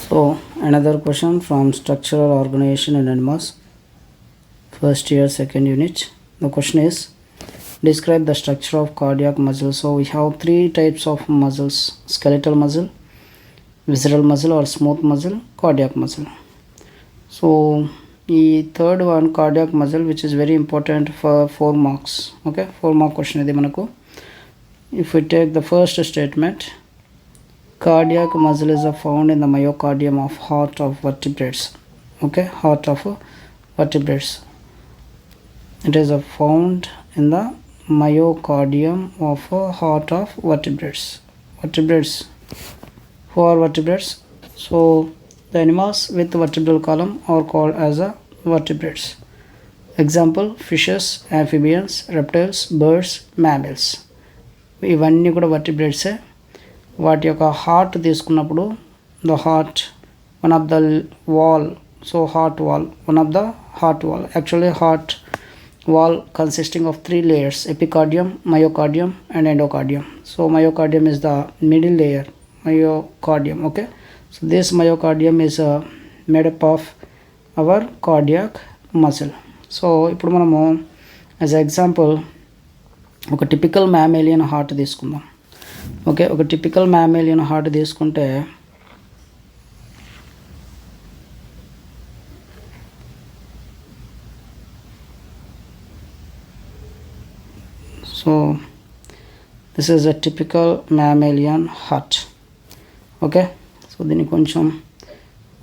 So another question from structural organization in animals, first year second unit. The question is, describe the structure of cardiac muscle. So we have three types of muscles: skeletal muscle, visceral muscle or smooth muscle, cardiac muscle. So the third one, cardiac muscle, which is very important for 4 marks. Okay, 4 mark question idi manaku. If we take the first statement, cardiac muscle is found in the myocardium of heart of vertebrates. Okay, heart of vertebrates. It is found in the myocardium of heart of vertebrates. Vertebrates. Who are vertebrates? So the animals with vertebral column are called as vertebrates. Example: fishes, amphibians, reptiles, birds, mammals. ఇవన్నీ కూడా vertebrates. వాటి యొక్క heart తీసుకున్నప్పుడు the heart one of the wall, so heart wall, one of the heart wall, actually heart wall consisting of 3 layers: epicardium, myocardium and endocardium. So myocardium is the middle layer, myocardium. Okay, so this myocardium is made up of our cardiac muscle. So ఇప్పుడు మనము as example ఒక typical mammalian heart తీసుకుందాం. Okay, ఒక typical mammalian heart తీసుకుంటే so this is a typical mammalian heart. Okay, so దీన్ని కొంచెం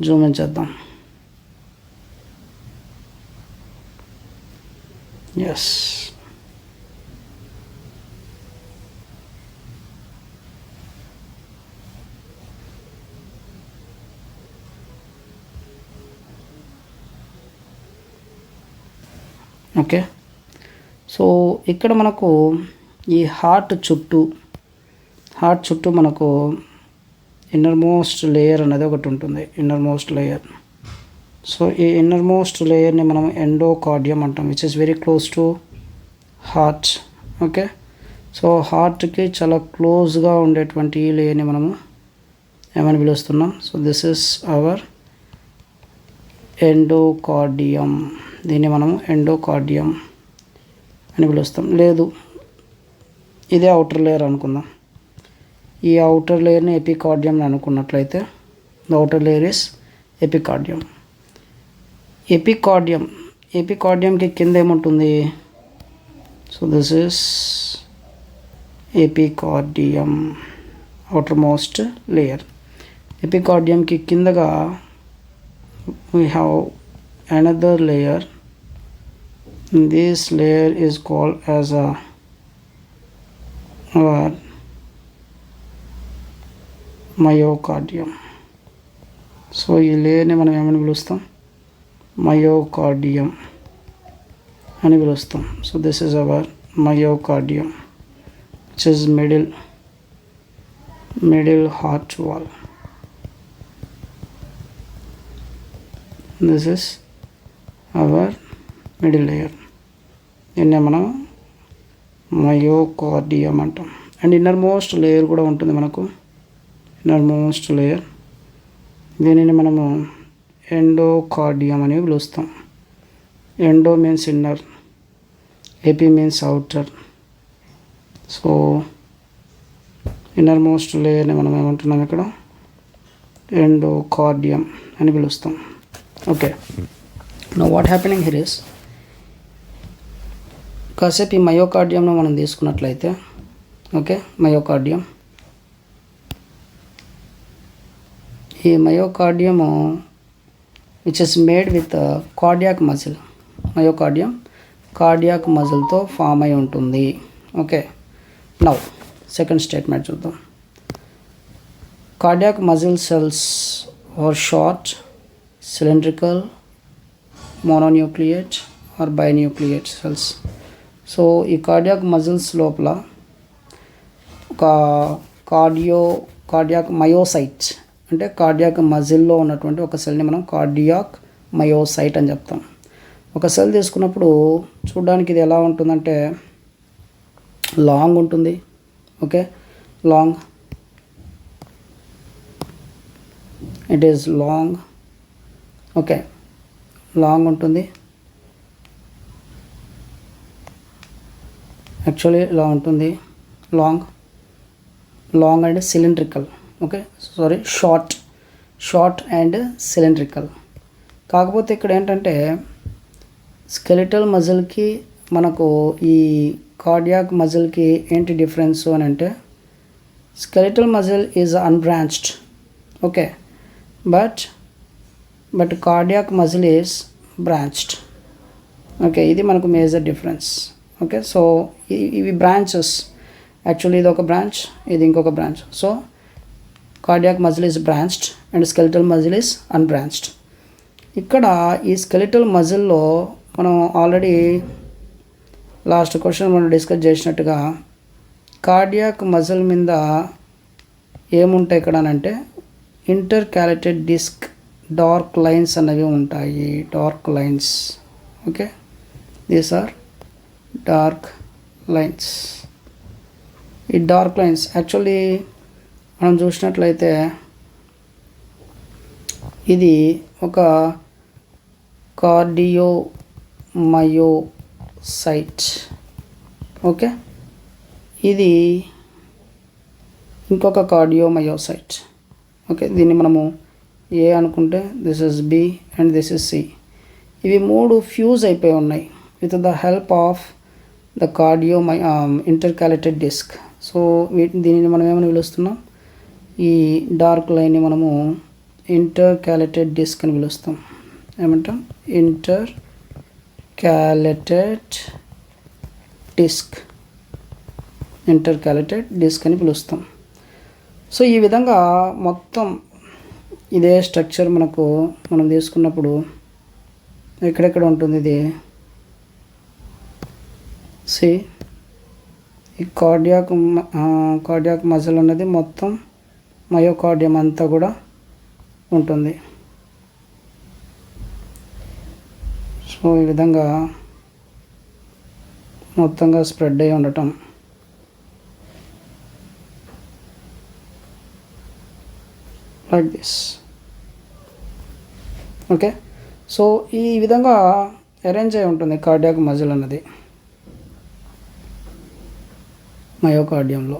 zoom in చేద్దాం. Yes, okay. So ఇక్కడ మనకు ఈ హార్ట్ చుట్టూ మనకు ఇన్నర్ మోస్ట్ లేయర్ అనేది ఒకటి ఉంటుంది, ఇన్నర్ మోస్ట్ లేయర్. సో ఈ ఇన్నర్ మోస్ట్ లేయర్ని మనం ఎండోకార్డియం అంటాం, which is very close to heart. Okay, so హార్ట్కి చాలా క్లోజ్గా ఉండేటువంటి ఈ లేయర్ని మనము ఏమని పిలుస్తున్నాం? So this is our endocardium. దీన్ని మనము ఎండోకార్డియం అని పిలుస్తాం. లేదు, ఇదే అవుటర్ లేయర్ అనుకుందాం. ఈ అవుటర్ లేయర్ని ఎపికార్డియం అనుకున్నట్లయితే the outer layer is epicardium. ఎపికార్డియంకి కింద ఏముంటుంది? So this is epicardium, outer most layer. ఎపికార్డియంకి కిందగా we have another layer. This layer is called as our myocardium. So ఈ లేయర్ని మనం ఏమని పిలుస్తాం? మయోకార్డియం అని పిలుస్తాం. So this is hour myocardium, which is middle heart wall. This is hour middle layer. దీన్నే మనం మయోకార్డియం అంటాం. అండ్ ఇన్నర్ మోస్ట్ లేయర్ కూడా ఉంటుంది మనకు, ఇన్నర్ మోస్ట్ లేయర్. దీనిని మనము ఎండోకార్డియం అని పిలుస్తాం. Endo means inner, epi means outer. So inner most లేయర్ని మనం ఏమంటున్నాం ఇక్కడ? ఎండోకార్డియం అని పిలుస్తాం. Okay, now what happening here is, కాసేపు ఈ మయోకార్డియంను మనం తీసుకున్నట్లయితే, ఓకే, మయోకార్డియం, ఈ myocardium which is made with cardiac muscle. Myocardium cardiac మజిల్తో ఫామ్ అయి ఉంటుంది. ఓకే, నౌ సెకండ్ స్టేట్మెంట్ చూద్దాం. Cardiac muscle cells are short, cylindrical, mononucleate or binucleate cells. So ఈ కార్డియాక్ మజిల్స్ లోపల ఒక కార్డియాక్ మయోసైట్, అంటే కార్డియాక్ మజిల్లో ఉన్నటువంటి ఒక సెల్ని మనం కార్డియాక్ మయోసైట్ అని చెప్తాం. ఒక సెల్ తీసుకున్నప్పుడు చూడడానికి ఇది ఎలా ఉంటుందంటే లాంగ్ ఉంటుంది. Okay, long it is long. Okay, long ఉంటుంది. యాక్చువల్లీ ఇలా ఉంటుంది, long and cylindrical. Okay, sorry, short and cylindrical. కాకపోతే ఇక్కడ ఏంటంటే స్కెలిటల్ మజిల్కి మనకు ఈ కార్డియాక్ మజిల్కి ఏంటి డిఫరెన్స్ అని అంటే, skeletal muscle is unbranched. Okay, but cardiac muscle is branched. Okay, ఇది మనకు మేజర్ డిఫరెన్స్. ఓకే, సో ఇవి బ్రాంచెస్. యాక్చువల్లీ ఇది ఒక బ్రాంచ్, ఇది ఇంకొక branch. So cardiac muscle is branched and skeletal muscle is unbranched. ఇక్కడ ఈ స్కెలిటల్ మజిల్లో మనం ఆల్రెడీ లాస్ట్ క్వశ్చన్ మనం డిస్కస్ చేసినట్టుగా కార్డియాక్ మజిల్ మీద ఏముంటాయి ఇక్కడ అంటే ఇంటర్కాలేటెడ్ డిస్క్ డార్క్ లైన్స్ అనేవి ఉంటాయి. Dark lines. Okay, these are dark lines. ఈ డార్క్ లైన్స్ యాక్చువల్లీ మనం చూసినట్లయితే ఇది ఒక కార్డియోమయోసైట్. ఓకే, ఇది ఇంకొక కార్డియోమయోసైట్. ఓకే, దీన్ని మనము ఏ అనుకుంటే this is B and this is C. ఇవి మూడు ఫ్యూజ్ అయిపోయి ఉన్నాయి with the help of the intercalated disc. So దీనిని మనం ఏమని పిలుస్తున్నాం, ఈ డార్క్ లైన్ని మనము ఇంటర్కాలేటెడ్ డిస్క్ అని పిలుస్తాం. ఏమంటాం, ఇంటర్కాలేటెడ్ డిస్క్ అని పిలుస్తాం. సో ఈ విధంగా మొత్తం ఇదే స్ట్రక్చర్ మనం తీసుకున్నప్పుడు ఎక్కడెక్కడ ఉంటుంది ఇది. సి ఈ కార్డియాక్ మజిల్ అనేది మొత్తం మయోకార్డియం అంతా కూడా ఉంటుంది. సో ఈ విధంగా మొత్తంగా స్ప్రెడ్ అయ్యి ఉండటం. Like this. ఓకే, సో ఈ విధంగా అరేంజ్ అయి ఉంటుంది కార్డియాక్ మజిల్ అన్నది మయోకార్డియంలో.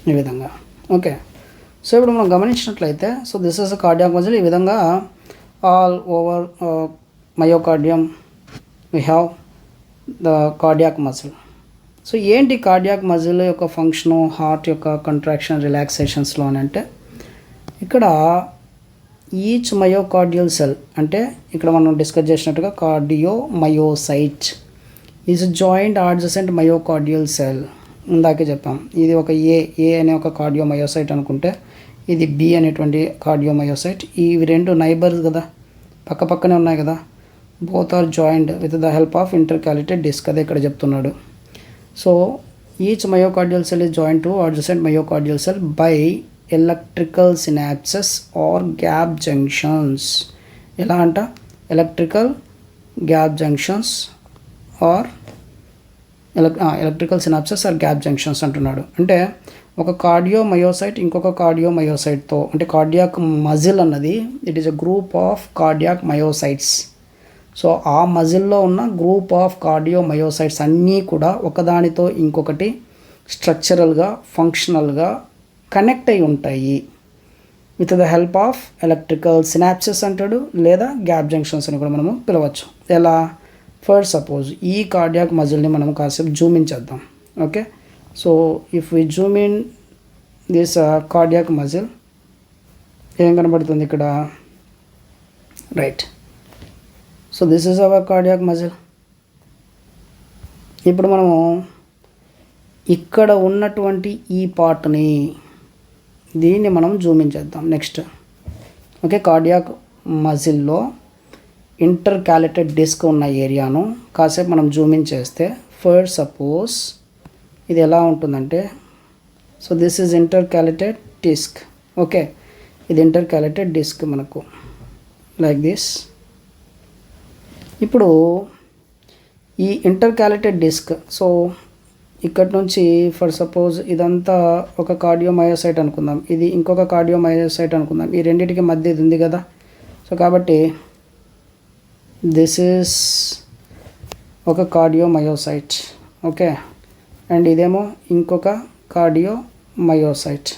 ఈ విధంగా. ఓకే, సో ఇప్పుడు మనం గమనించినట్లయితే, so this is cardiac muscle. ఈ విధంగా all over myocardium we have the cardiac muscle. So ఏంటి కార్డియాక్ మజిల్ యొక్క ఫంక్షను హార్ట్ యొక్క కంట్రాక్షన్ రిలాక్సేషన్స్లో అని అంటే, ఇక్కడ ఈచ్ మయోకార్డియల్ సెల్ అంటే ఇక్కడ మనం డిస్కస్ చేసినట్టుగా cardiomyocyte is joint adjacent myocardial cell. ఇందాకే చెప్పాం, ఇది ఒక ఏ అనే ఒక కార్డియోమయోసైట్ అనుకుంటే, ఇది బి అనేటువంటి కార్డియోమయోసైట్. ఇవి రెండు నైబర్స్ కదా, పక్క పక్కనే ఉన్నాయి కదా. Both are joint with the help of intercalated disc. అదే ఇక్కడ చెప్తున్నాడు. So each myocardial cell is joint to adjacent myocardial cell by electrical synapses or gap junctions. ఎలా అంట, electrical gap junctions or electrical synapses or gap junctions అంటున్నాడు. అంటే ఒక cardiomyocyte ఇంకొక కార్డియోమయోసైట్తో, అంటే కార్డియాక్ మజిల్ అన్నది it is a group of cardiac myocytes. So ఆ మజిల్లో ఉన్న గ్రూప్ ఆఫ్ కార్డియోమయోసైట్స్ అన్నీ కూడా ఒకదానితో ఇంకొకటి స్ట్రక్చరల్గా ఫంక్షనల్గా కనెక్ట్ అయి ఉంటాయి with the help of electrical synapses అంటాడు, లేదా గ్యాప్ జంక్షన్స్ అని కూడా మనము పిలవచ్చు. ఎలా, ఫర్ సపోజ్ ఈ కార్డియాక్ మజిల్ని మనం కాసేపు జూమ్ ఇన్ చేద్దాం. Okay, so if we zoom in this cardiac muscle, ఏం కనబడుతుంది ఇక్కడ, right. So this is our cardiac muscle. ఇప్పుడు మనము ఇక్కడ ఉన్నటువంటి ఈ పార్ట్ని, దీన్ని మనం జూమ్ ఇన్ చేద్దాం నెక్స్ట్. ఓకే, కార్డియాక్ మజిల్లో ఇంటర్కాలేటెడ్ డిస్క్ ఉన్న ఏరియాను కాసేపు మనం జూమ్ ఇన్ చేస్తే, ఫర్ సపోజ్ ఇది ఎలా ఉంటుందంటే, so this is intercalated disc. Okay, ఇది ఇంటర్కాలేటెడ్ డిస్క్ మనకు లైక్ దిస్. ఇప్పుడు ఈ ఇంటర్కాలేటెడ్ డిస్క్, సో ఇక్కడ నుంచి ఫర్ సపోజ్ ఇదంతా ఒక కార్డియోమయోసైట్ అనుకుందాం, ఇది ఇంకొక కార్డియోమయోసైట్ అనుకుందాం, ఈ రెండింటికి మధ్య ఇది ఉంది కదా. సో కాబట్టి దిస్ ఈస్ ఒక కార్డియోమయోసైట్, ఓకే, అండ్ ఇదేమో ఇంకొక కార్డియోమయోసైట్.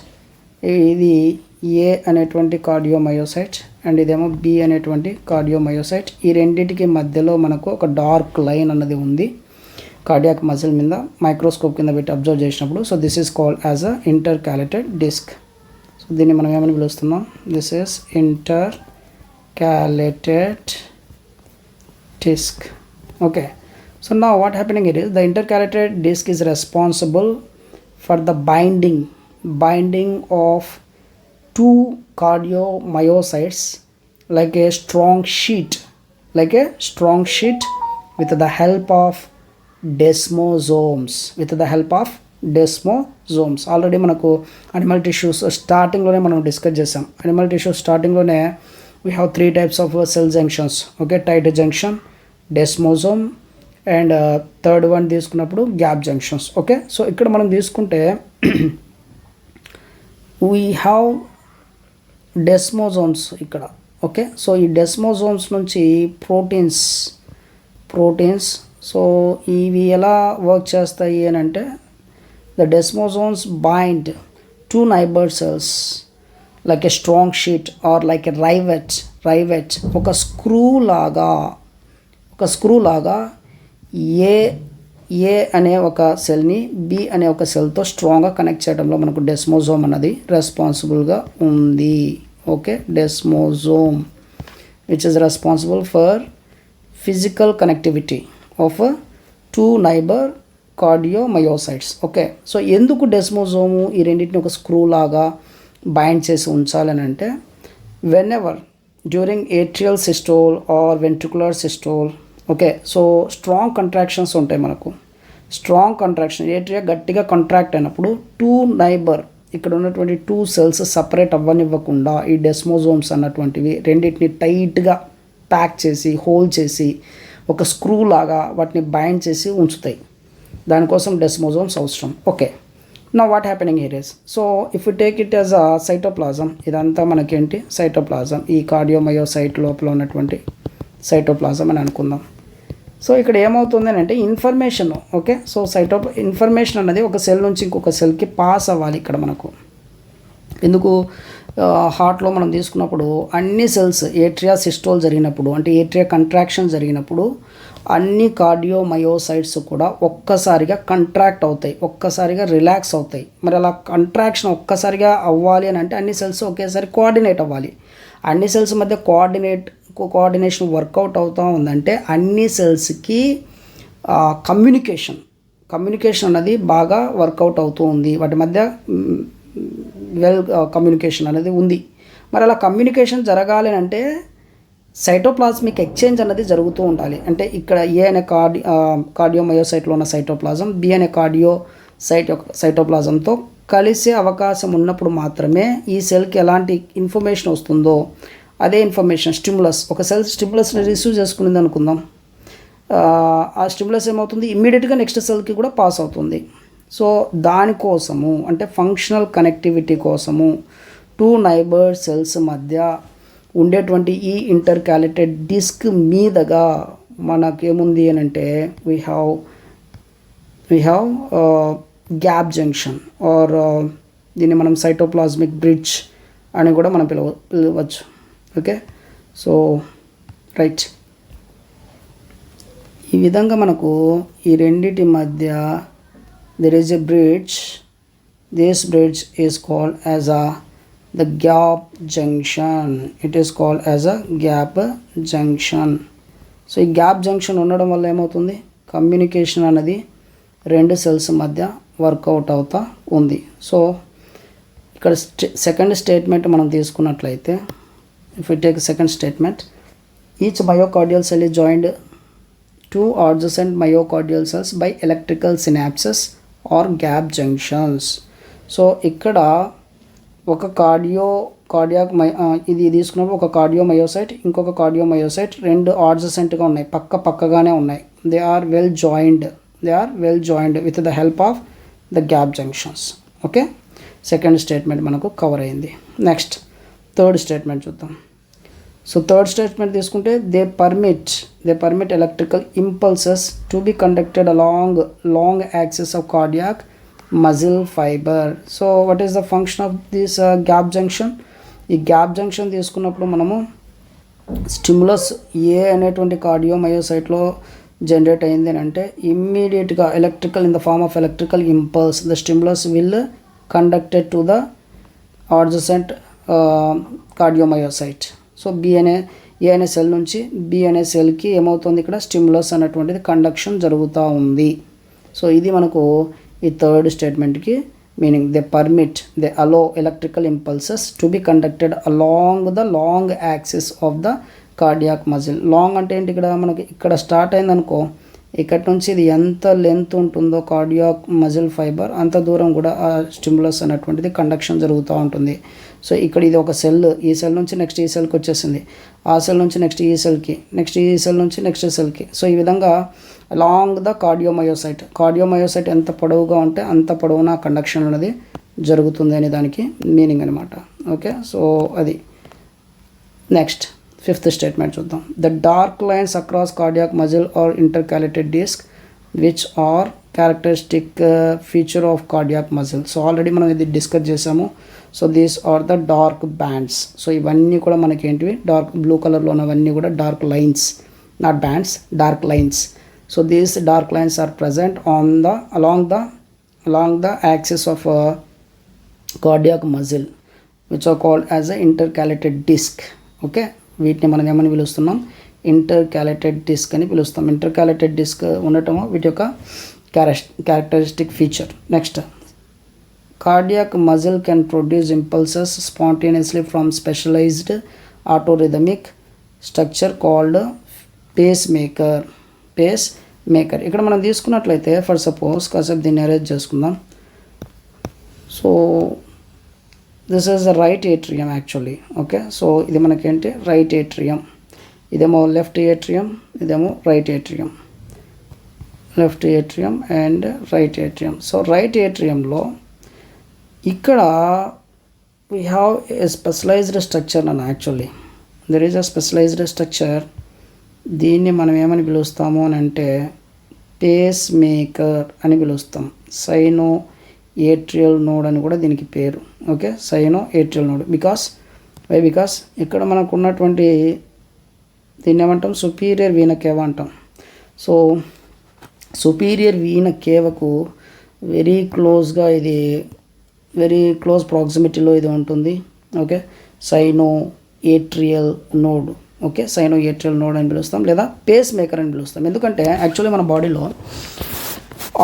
ఇది ఏ అనేటువంటి కార్డియోమయోసైట్ అండ్ ఇదేమో బి అనేటువంటి కార్డియోమయోసైట్. ఈ రెండింటికి మధ్యలో మనకు ఒక డార్క్ లైన్ అన్నది ఉంది కార్డియాక్ మజిల్ మీద మైక్రోస్కోప్ కింద పెట్టి అబ్జర్వ్ చేసినప్పుడు. So this is called as a intercalated disc. So దీన్ని మనం ఏమని పిలుస్తున్నాం, this is intercalated disc. Okay, so now what happening it is the intercalated disc is responsible for the binding of two cardiomyocytes like a strong sheet with the help of desmosomes. Already మనకు animal tissues స్టార్టింగ్లోనే మనం discuss చేసాం. Animal tissues స్టార్టింగ్లోనే we have three types of cell junctions, okay, tight junction, desmosome and third one తీసుకున్నప్పుడు gap junctions. Okay, so ఇక్కడ మనం తీసుకుంటే we have డెస్మోజోమ్స్ ఇక్కడ. ఓకే, సో ఈ డెస్మోజోమ్స్ నుంచి ప్రోటీన్స్ సో ఇవి ఎలా వర్క్ చేస్తాయి అని అంటే the desmosomes bind two neighbour cells like a strong sheet or like a rivet ఒక స్క్రూ లాగా ఏ అనే ఒక సెల్ని బి అనే ఒక సెల్తో స్ట్రాంగ్గా కనెక్ట్ చేయడంలో మనకు డెస్మోజోమ్ అన్నది రెస్పాన్సిబుల్గా ఉంది. Okay, desmosome which is responsible for physical connectivity of two neighbor cardiomyocytes. Okay, so ఎందుకు డెస్మోజోము ఈ రెండింటిని ఒక స్క్రూ లాగా బైండ్ చేసి ఉంచాలని అంటే whenever during atrial systole or ventricular systole, okay, so strong contractions ఉంటాయి మనకు. స్ట్రాంగ్ కంట్రాక్షన్ ఏట్రియా గట్టిగా కంట్రాక్ట్ అయినప్పుడు టూ నైబర్ ఇక్కడ ఉన్నటువంటి టూ సెల్స్ సపరేట్ అవ్వనివ్వకుండా ఈ డెస్మోజోమ్స్ అన్నటువంటివి రెండింటిని టైట్గా ప్యాక్ చేసి హోల్డ్ చేసి ఒక స్క్రూ లాగా వాటిని బైండ్ చేసి ఉంచుతాయి. దానికోసం డెస్మోజోమ్స్ అవసరం. Okay, now what happening here is, so if you take it as a cytoplasm, ఇదంతా మనకేంటి సైటోప్లాజం, ఈ కార్డియోమయోసైట్ లోపల ఉన్నటువంటి సైటోప్లాజం అని అనుకుందాం. సో ఇక్కడ ఏమవుతుంది అని అంటే ఇన్ఫర్మేషన్, ఓకే, సో ఇన్ఫర్మేషన్ అన్నది ఒక సెల్ నుంచి ఇంకొక సెల్కి పాస్ అవ్వాలి. ఇక్కడ మనకు ఎందుకు హార్ట్లో మనం తీసుకున్నప్పుడు అన్ని సెల్స్ ఏట్రియా సిస్టోల్ జరిగినప్పుడు అంటే ఏట్రియా కంట్రాక్షన్ జరిగినప్పుడు అన్ని కార్డియోమయోసైట్స్ కూడా ఒక్కసారిగా కంట్రాక్ట్ అవుతాయి, ఒక్కసారిగా రిలాక్స్ అవుతాయి. మరి అలా కంట్రాక్షన్ ఒక్కసారిగా అవ్వాలి అని అంటే అన్ని సెల్స్ ఒకేసారి కోఆర్డినేట్ అవ్వాలి. అన్ని సెల్స్ మధ్య కోఆర్డినేషన్ వర్కౌట్ అవుతూ ఉందంటే అన్ని సెల్స్కి కమ్యూనికేషన్ అన్నది బాగా వర్కౌట్ అవుతూ ఉంది, వాటి మధ్య కమ్యూనికేషన్ అనేది ఉంది. మరి అలా కమ్యూనికేషన్ జరగాలి అంటే సైటోప్లాస్మిక్ ఎక్స్చేంజ్ అన్నది జరుగుతూ ఉండాలి. అంటే ఇక్కడ ఏ అనే కార్డియోమయోసైట్లో ఉన్న సైటోప్లాజం బి అనే సైటోప్లాజంతో కలిసే అవకాశం ఉన్నప్పుడు మాత్రమే ఈ సెల్కి ఎలాంటి ఇన్ఫర్మేషన్ వస్తుందో అదే ఇన్ఫర్మేషన్ స్టిమ్యులస్, ఒక సెల్ స్టిమ్యులస్ని రిసీవ్ చేసుకునింది అనుకుందాం, ఆ స్టిమ్యులస్ ఏమవుతుంది ఇమ్మీడియట్గా నెక్స్ట్ సెల్కి కూడా పాస్ అవుతుంది. సో దానికోసము అంటే ఫంక్షనల్ కనెక్టివిటీ కోసము టూ నైబర్ సెల్స్ మధ్య ఉండేటువంటి ఈ ఇంటర్కాలేటెడ్ డిస్క్ మీదగా మనకేముంది అని అంటే we have gap junction or దీన్ని మనం సైటోప్లాస్మిక్ బ్రిడ్జ్ అని కూడా మనం పిలవచ్చు. ఓకే, సో రైట్, ఈ విధంగా మనకు ఈ రెండిటి మధ్య there is a bridge. This bridge is called as the gap junction. It is called as a gap junction. So ఈ గ్యాప్ జంక్షన్ ఉండడం వల్ల ఏమవుతుంది కమ్యూనికేషన్ అనేది రెండు సెల్స్ మధ్య వర్కౌట్ అవుతూ ఉంది. సో ఇక్కడ సెకండ్ స్టేట్మెంట్ మనం తీసుకున్నట్లయితే if you take second statement each myocardial cell is joined to adjacent myocardial cells by electrical synapses or gap junctions. So ఇక్కడ ఒక ఇది తీసుకున్నప్పుడు ఒక కార్డియోమయోసైట్ ఇంకొక కార్డియోమయోసైట్ రెండు ఆడ్జసెంట్గా ఉన్నాయి, పక్కగానే ఉన్నాయి. They are well joined with the help of the gap junctions. Okay, second statement మనకు కవర్ అయింది. నెక్స్ట్ థర్డ్ స్టేట్మెంట్ చూద్దాం. సో థర్డ్ స్టేట్మెంట్ తీసుకుంటే they permit electrical impulses to be conducted along long axis of cardiac muscle fibre. So what is the function of this gap junction? ఈ gap junction తీసుకున్నప్పుడు మనము stimulus ఏ అనేటువంటి కార్డియోమయోసైట్లో generate అయింది అని అంటే ఇమ్మీడియట్గా in the form of electrical impulse the stimulus will conducted to the adjacent cardiomyocyte. So A అనే cell నుంచి బి అనే సెల్కి ఏమవుతుంది, ఇక్కడ స్టిమ్యులస్ అనేటువంటిది కండక్షన్ జరుగుతూ ఉంది. సో ఇది మనకు ఈ థర్డ్ స్టేట్మెంట్కి meaning. They allow electrical impulses to be conducted along the long axis of the cardiac muscle. Long అంటే ఏంటి, ఇక్కడ మనకి ఇక్కడ స్టార్ట్ అయిందనుకో, ఇక్కడ నుంచి ఇది ఎంత లెంత్ ఉంటుందో కార్డియాక్ మజిల్ ఫైబర్ అంత దూరం కూడా ఆ స్టిమ్యులస్ అనేటువంటిది కండక్షన్ జరుగుతూ ఉంటుంది. సో ఇక్కడ ఇది ఒక సెల్, ఈ సెల్ నుంచి నెక్స్ట్ ఈ సెల్కి వచ్చేసింది, ఆ సెల్ నుంచి నెక్స్ట్ ఈ సెల్కి, నెక్స్ట్ ఈ సెల్ నుంచి నెక్స్ట్ సెల్కి. సో ఈ విధంగా అలాంగ్ ద కార్డియోమయోసైట్ ఎంత పొడవుగా ఉంటే అంత పొడవున కండక్షన్ అనేది జరుగుతుంది అనే దానికి మీనింగ్ అనమాట. ఓకే, సో అది. నెక్స్ట్ ఫిఫ్త్ స్టేట్మెంట్ చూద్దాం. The dark lines across cardiac muscle are intercalated disc which are characteristic feature of cardiac muscle. So already మనం ఇది డిస్కస్ చేసాము. So these are the dark bands. So ఇవన్నీ కూడా మనకి ఏంటివి, dark blue కలర్లో ఉన్నవన్నీ కూడా dark lines, not bands, dark lines. So these dark lines are present along the axis of cardiac muscle which are called as a intercalated disc. Okay, వీటిని మనం ఏమని పిలుస్తున్నాం, ఇంటర్కాలేటెడ్ డిస్క్ అని పిలుస్తాం. ఇంటర్కాలేటెడ్ డిస్క్ ఉండటము వీటి యొక్క characteristic feature. Next, cardiac muscle can produce impulses spontaneously from specialized autorhythmic structure called pacemaker. ఇక్కడ మనం తీసుకున్నట్లయితే ఫర్ సపోజ్ కాసేపు దీన్ని అరేంజ్ చేసుకుందాం. So this is the right atrium actually. Okay, so ఇది మనకేంటి రైట్ ఏట్రియం, ఇదేమో లెఫ్ట్ ఏట్రియం, ఇదేమో right atrium, left atrium and right atrium. So right ఏట్రియంలో ఇక్కడ we have a specialized structure అన్న. Actually there is a specialized structure. దీన్ని మనం ఏమని పిలుస్తాము అని అంటే పేస్ మేకర్ అని పిలుస్తాం. సైనో ఏట్రియల్ నోడ్ అని కూడా దీనికి పేరు. Okay, cyano atrial node. Because ఇక్కడ మనకు ఉన్నటువంటి దీన్ని ఏమంటాం, సుపీరియర్ వీన కేవ అంటాం. సో సుపీరియర్ వీన కేవకు వెరీ క్లోజ్ ప్రాక్సిమిటీలో ఇది ఉంటుంది. Okay, cyano atrial node. Okay, cyano atrial node అని పిలుస్తాం, లేదా పేస్ మేకర్ అని పిలుస్తాం. ఎందుకంటే యాక్చువల్లీ మన బాడీలో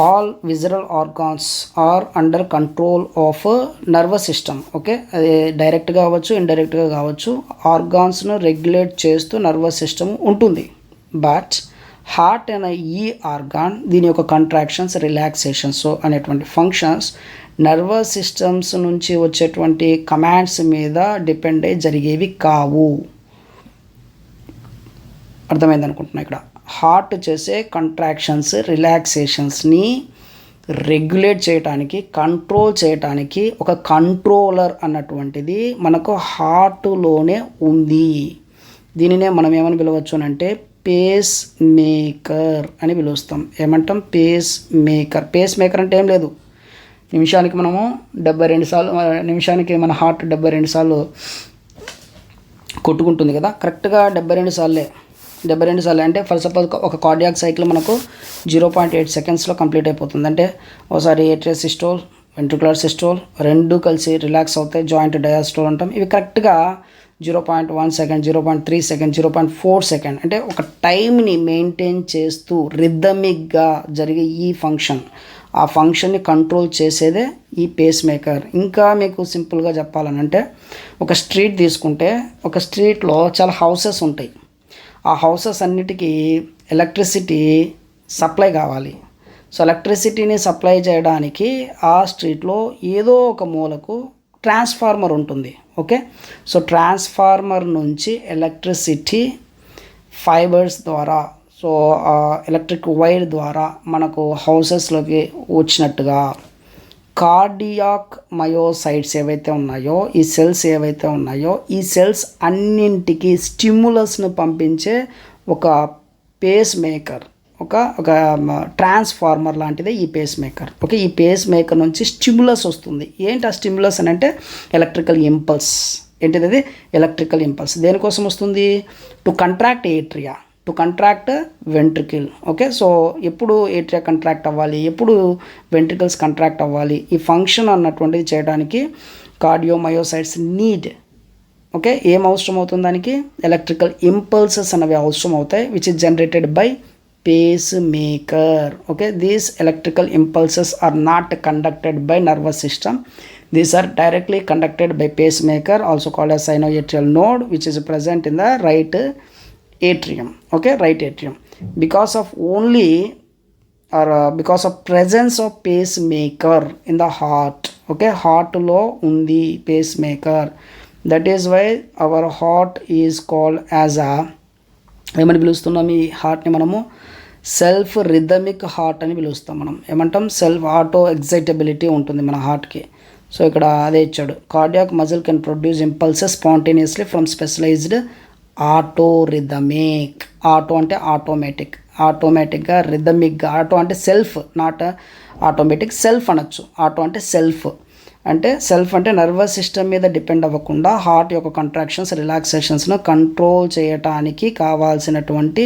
all visceral organs are under control of nervous system. Okay, అది డైరెక్ట్గా కావచ్చు, ఇండైరెక్ట్గా కావచ్చు, ఆర్గాన్స్ను రెగ్యులేట్ చేస్తూ నర్వస్ సిస్టమ్ ఉంటుంది. బట్ హార్ట్ అనే ఈ ఆర్గాన్ దీని యొక్క కంట్రాక్షన్స్, రిలాక్సేషన్స్ అనేటువంటి ఫంక్షన్స్ నర్వస్ సిస్టమ్స్ నుంచి వచ్చేటువంటి కమాండ్స్ మీద డిపెండ్ అయ్యి జరిగేవి కావు. అర్థమైంది అనుకుంటున్నా. ఇక్కడ హార్ట్ చేసే కంట్రాక్షన్స్, రిలాక్సేషన్స్ని రెగ్యులేట్ చేయడానికి, కంట్రోల్ చేయడానికి ఒక కంట్రోలర్ అన్నటువంటిది మనకు హార్ట్లోనే ఉంది. దీనినే మనం ఏమని పిలవచ్చు అని అంటే పేస్ మేకర్ అని పిలుస్తాం. ఏమంటాం, పేస్ మేకర్ అంటే ఏం లేదు, నిమిషానికి మనము 72 సార్లు, నిమిషానికి మన హార్ట్ 72 సార్లు కొట్టుకుంటుంది కదా, కరెక్ట్గా 72 సార్లే అంటే ఫర్ సపోజ్ ఒక కార్డియాక్ సైకిల్ మనకు 0.8 సెకండ్స్లో కంప్లీట్ అయిపోతుంది. అంటే ఒకసారి ఏట్రియల్ సిస్టోల్, వెంట్రికులర్ సిస్టోల్ రెండు కలిసి రిలాక్స్ అవుతాయి, జాయింట్ డయాస్టోల్ అంటాం. ఇవి కరెక్ట్గా 0.1 సెకండ్, 0.3 సెకండ్, 0.4 సెకండ్, అంటే ఒక టైంని మెయింటైన్ చేస్తూ రిథమిక్గా జరిగే ఈ ఫంక్షన్, ఆ ఫంక్షన్ని కంట్రోల్ చేసేదే ఈ పేస్ మేకర్. ఇంకా మీకు సింపుల్గా చెప్పాలనంటే ఒక స్ట్రీట్ తీసుకుంటే, ఒక స్ట్రీట్లో చాలా హౌసెస్ ఉంటాయి. ఆ హౌసెస్ అన్నిటికీ ఎలక్ట్రిసిటీ సప్లై కావాలి. సో ఎలక్ట్రిసిటీని సప్లై చేయడానికి ఆ స్ట్రీట్లో ఏదో ఒక మూలకు ట్రాన్స్ఫార్మర్ ఉంటుంది. ఓకే, సో ట్రాన్స్ఫార్మర్ నుంచి ఎలక్ట్రిసిటీ ఫైబర్స్ ద్వారా, సో ఎలక్ట్రిక్ వైర్ ద్వారా మనకు హౌసెస్లోకి వచ్చినట్టుగా కార్డియాక్ మయోసైట్స్ ఏవైతే ఉన్నాయో, ఈ సెల్స్ ఏవైతే ఉన్నాయో, ఈ సెల్స్ అన్నింటికి స్టిమ్యులస్ను పంపించే ఒక పేస్ మేకర్, ఒక ట్రాన్స్ఫార్మర్ లాంటిదే ఈ పేస్ మేకర్. ఓకే, ఈ పేస్ మేకర్ నుంచి స్టిమ్యులస్ వస్తుంది. ఏంటి ఆ స్టిమ్యులస్ అని అంటే ఎలక్ట్రికల్ ఇంపల్స్. ఏంటిది అది? Electrical impulse. దేనికోసం వస్తుంది? To contract atria, to contract ventricle. Okay, so ఎప్పుడు ఏట్రియా కంట్రాక్ట్ అవ్వాలి, ఎప్పుడు వెంట్రికల్స్ కంట్రాక్ట్ అవ్వాలి, ఈ ఫంక్షన్ అన్నటువంటిది చేయడానికి కార్డియోమయోసైట్స్ నీడ్. ఓకే, ఏం అవసరం అవుతుంది దానికి? ఎలక్ట్రికల్ ఇంపల్సెస్ అనేవి అవసరం అవుతాయి, which is generated by pacemaker. Okay, these electrical impulses are not conducted by nervous system. These are directly conducted by pacemaker, also called as sinoatrial node, which is present in the right atrium. Okay, right atrium. Because of only or because of presence of pacemaker in the heart. Okay, heart lo undi pacemaker. That is why our heart is called as a, ఏమని పిలుస్తున్నాం ఈ హార్ట్ని మనము? Self rhythmic heart అని పిలుస్తాం. మనం ఏమంటాం? Self auto excitability ఉంటుంది మన హార్ట్కి. సో ఇక్కడ అదే ఇచ్చాడు, cardiac muscle can produce impulses spontaneously from specialized auto rhythmic. Auto అంటే ఆటోమేటిక్, ఆటోమేటిక్గా, రిథమిక్గా. ఆటో అంటే సెల్ఫ్, నాట్ ఆటోమేటిక్. సెల్ఫ్ అనొచ్చు. ఆటో అంటే సెల్ఫ్, అంటే సెల్ఫ్ అంటే నర్వస్ సిస్టమ్ మీద డిపెండ్ అవ్వకుండా హార్ట్ యొక్క కంట్రాక్షన్స్, రిలాక్సేషన్స్ను కంట్రోల్ చేయటానికి కావాల్సినటువంటి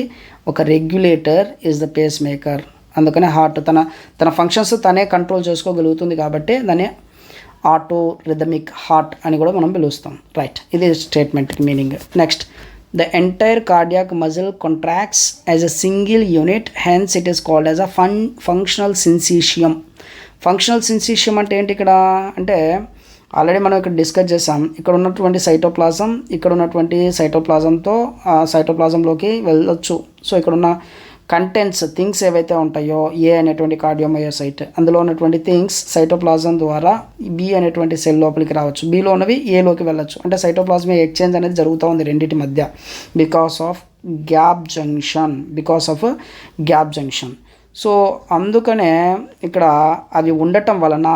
ఒక regulator is the pace maker. అందుకనే హార్ట్ తన ఫంక్షన్స్ తనే కంట్రోల్ చేసుకోగలుగుతుంది కాబట్టి దాన్ని ఆటో రిథమిక్ హార్ట్ అని కూడా మనం పిలుస్తాం. రైట్, ఇది స్టేట్మెంట్కి meaning. Next, the entire cardiac muscle contracts as a single unit, hence it is called as a functional syncytium. Functional syncytium అంటే ఏంటి ఇక్కడ అంటే, ఆల్రెడీ మనం ఇక్కడ డిస్కస్ చేసాం. ఇక్కడ ఉన్నటువంటి సైటోప్లాజం, ఇక్కడ ఉన్నటువంటి సైటోప్లాజంతో సైటోప్లాజంలోకి వెళ్ళొచ్చు. సో ఇక్కడ ఉన్న కంటెంట్స్, థింగ్స్ ఏవైతే ఉంటాయో, ఏ అనేటువంటి కార్డియోమయోసైట్, అందులో ఉన్నటువంటి థింగ్స్ సైటోప్లాజం ద్వారా బి అనేటువంటి సెల్ లోపలికి రావచ్చు, బిలో ఉన్నవి ఏలోకి వెళ్ళచ్చు. అంటే సైటోప్లాజమిక్ ఎక్స్చేంజ్ అనేది జరుగుతూ ఉంది రెండింటి మధ్య, because of gap junction. So అందుకనే ఇక్కడ అవి ఉండటం వలన,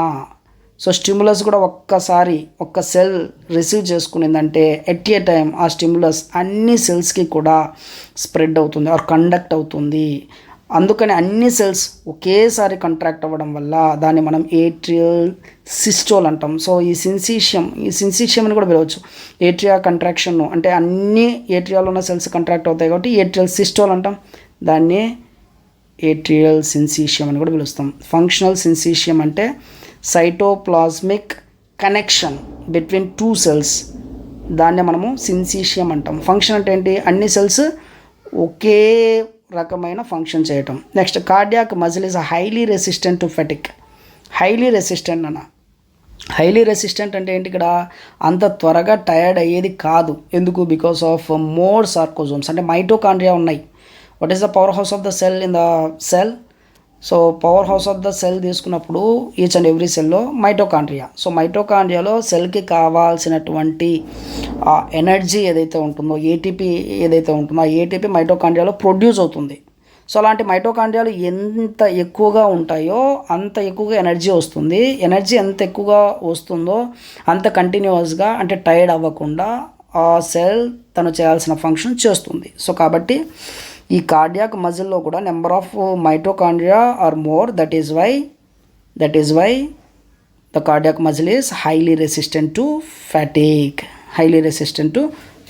సో స్టిమ్యులస్ కూడా ఒక్క సెల్ రిసీవ్ చేసుకునిందంటే ఎట్ ఏ టైం ఆ స్టిమ్యులస్ అన్ని సెల్స్కి కూడా స్ప్రెడ్ అవుతుంది ఆర్ కండక్ట్ అవుతుంది. అందుకని అన్ని సెల్స్ ఒకేసారి కంట్రాక్ట్ అవ్వడం వల్ల దాన్ని మనం ఏట్రియల్ సిస్టోల్ అంటాం. సో ఈ సిన్సిషియం అని కూడా పిలవచ్చు. ఏట్రియా కంట్రాక్షన్ అంటే అన్ని ఏట్రియాలో ఉన్న సెల్స్ కంట్రాక్ట్ అవుతాయి కాబట్టి ఏట్రియల్ సిస్టోల్ అంటాం. దాన్ని ఏట్రియల్ సిన్సిషియం అని కూడా పిలుస్తాం. ఫంక్షనల్ సిన్సిషియం అంటే cytoplasmic connection between two cells, దాన్నే మనము సిన్సిషియం అంటాం. ఫంక్షన్ అంటే ఏంటి? అన్ని సెల్స్ ఒకే రకమైన ఫంక్షన్ చేయటం. Next, cardiac muscle is highly resistant to fatigue. Highly resistant అంటే ఏంటి? ఇక్కడ అంత త్వరగా టయర్డ్ అయ్యేది కాదు. ఎందుకు? బికాస్ ఆఫ్ మోర్ సార్కోజోమ్స్, అంటే మైటోకాండ్రియా ఉన్నాయి. What is the power house of the cell in the cell? So power house of the cell తీసుకున్నప్పుడు ఈచ్ అండ్ ఎవ్రీ సెల్లో మైటోకాండ్రియా. సో మైటోకాండ్రియాలో సెల్కి కావాల్సినటువంటి ఎనర్జీ ఏదైతే ఉంటుందో, ఏటీపీ ఏదైతే ఉంటుందో, ఆ ఏటీపీ మైటోకాండ్రియాలో ప్రొడ్యూస్ అవుతుంది. సో అలాంటి మైటోకాండ్రియాలు ఎంత ఎక్కువగా ఉంటాయో అంత ఎక్కువగా ఎనర్జీ వస్తుంది. ఎనర్జీ ఎంత ఎక్కువగా వస్తుందో అంత కంటిన్యూస్గా, అంటే టైర్డ్ అవ్వకుండా ఆ సెల్ తను చేయాల్సిన ఫంక్షన్ చేస్తుంది. సో కాబట్టి ఈ కార్డియాక్ మజిల్లో కూడా number of mitochondria are more. That is why the cardiac muscle is highly resistant to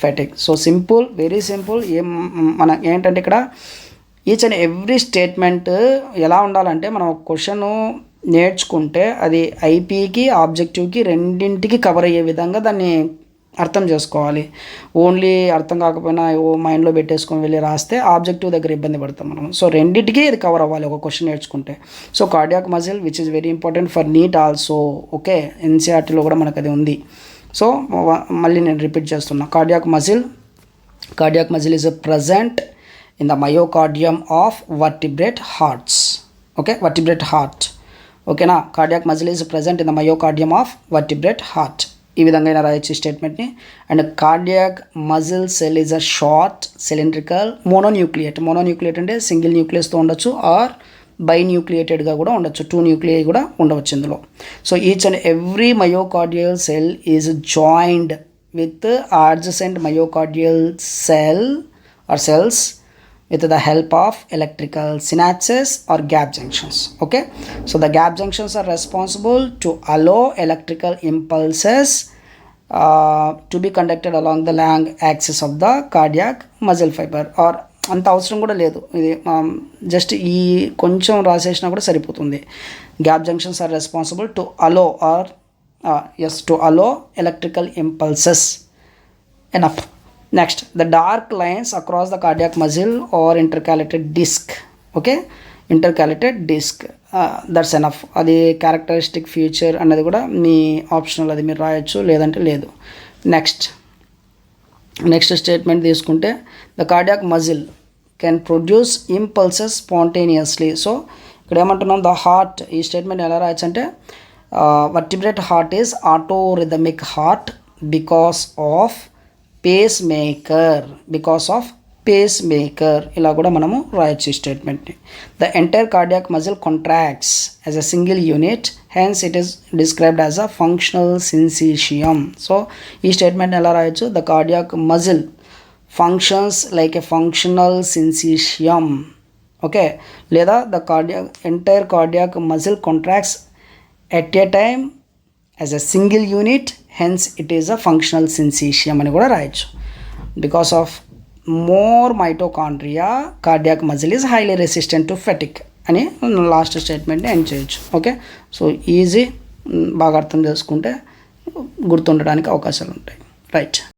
fatigue. So simple, very simple. మన ఏంటంటే ఇక్కడ ఈచ్ అండ్ ఎవ్రీ స్టేట్మెంట్ ఎలా ఉండాలంటే, మనం ఒక క్వశ్చన్ నేర్చుకుంటే అది ఐపీకి ఆబ్జెక్టివ్కి రెండింటికి కవర్ అయ్యే విధంగా దాన్ని అర్థం చేసుకోవాలి. ఓన్లీ అర్థం కాకపోయినా మైండ్లో పెట్టేసుకొని వెళ్ళి రాస్తే ఆబ్జెక్టివ్ దగ్గర ఇబ్బంది పడతాం మనం. సో రెండింటికి ఇది కవర్ అవ్వాలి ఒక క్వశ్చన్ నేర్చుకుంటే. So cardiac muscle which is very important for NEET also. Okay, ఎన్సీఆర్టీలో కూడా మనకు అది ఉంది. సో మళ్ళీ నేను రిపీట్ చేస్తున్నా. Cardiac muscle is present in the myocardium of vertebrate hearts. Okay, vertebrate heart. ఓకేనా? Cardiac muscle is present in the myocardium of vertebrate heart. ఈ విధంగా అయినా రాయొచ్చు ఈ స్టేట్మెంట్ని. And cardiac muscle cell is a short cylindrical mononucleate అంటే single న్యూక్లియస్తో ఉండొచ్చు, are బైన్యూక్లియేటెడ్గా కూడా ఉండొచ్చు, 2 న్యూక్లియై కూడా ఉండవచ్చు ఇందులో. So each and every myocardial cell is joined with adjacent myocardial cell or cells with the help of electrical synapses or gap junctions. Okay, so the gap junctions are responsible to allow electrical impulses to be conducted along the long axis of the cardiac muscle fiber. Or అంత అవసరం కూడా లేదు, ఇది just ఈ కొంచెం రాసేసినా కూడా సరిపోతుంది. Gap junctions are responsible to allow or to allow electrical impulses. Enough. Next, the dark lines across the cardiac muscle or intercalated disc. Okay, intercalated disc, that's enough. అది క్యారెక్టరిస్టిక్ ఫీచర్ అన్నది కూడా మీ optional, అది మీరు రాయొచ్చు లేదంటే లేదు. Next statement తీసుకుంటే the cardiac muscle can produce impulses spontaneously. So ఇక్కడ ఏమంటున్నాం, ద హార్ట్, ఈ స్టేట్మెంట్ ఎలా రాయొచ్చు అంటే vertebrate heart is autorhythmic heart because of pacemaker ఇలా కూడా మనము రాయొచ్చు ఈ స్టేట్మెంట్ని. The entire cardiac muscle contracts as a single unit, hence it is described as a functional syncytium. So ఈ స్టేట్మెంట్ ఎలా రాయొచ్చు, the cardiac muscle functions like a functional syncytium. Okay, లేదా the entire cardiac muscle contracts at a time as a single unit, hence it is a functional syncytium అని కూడా రాయొచ్చు. Because of more mitochondria, cardiac muscle is highly resistant to fatigue అని last స్టేట్మెంట్ని end చేయొచ్చు. Okay, so easy, బాగా అర్థం చేసుకుంటే గుర్తుండడానికి అవకాశాలు ఉంటాయి. రైట్.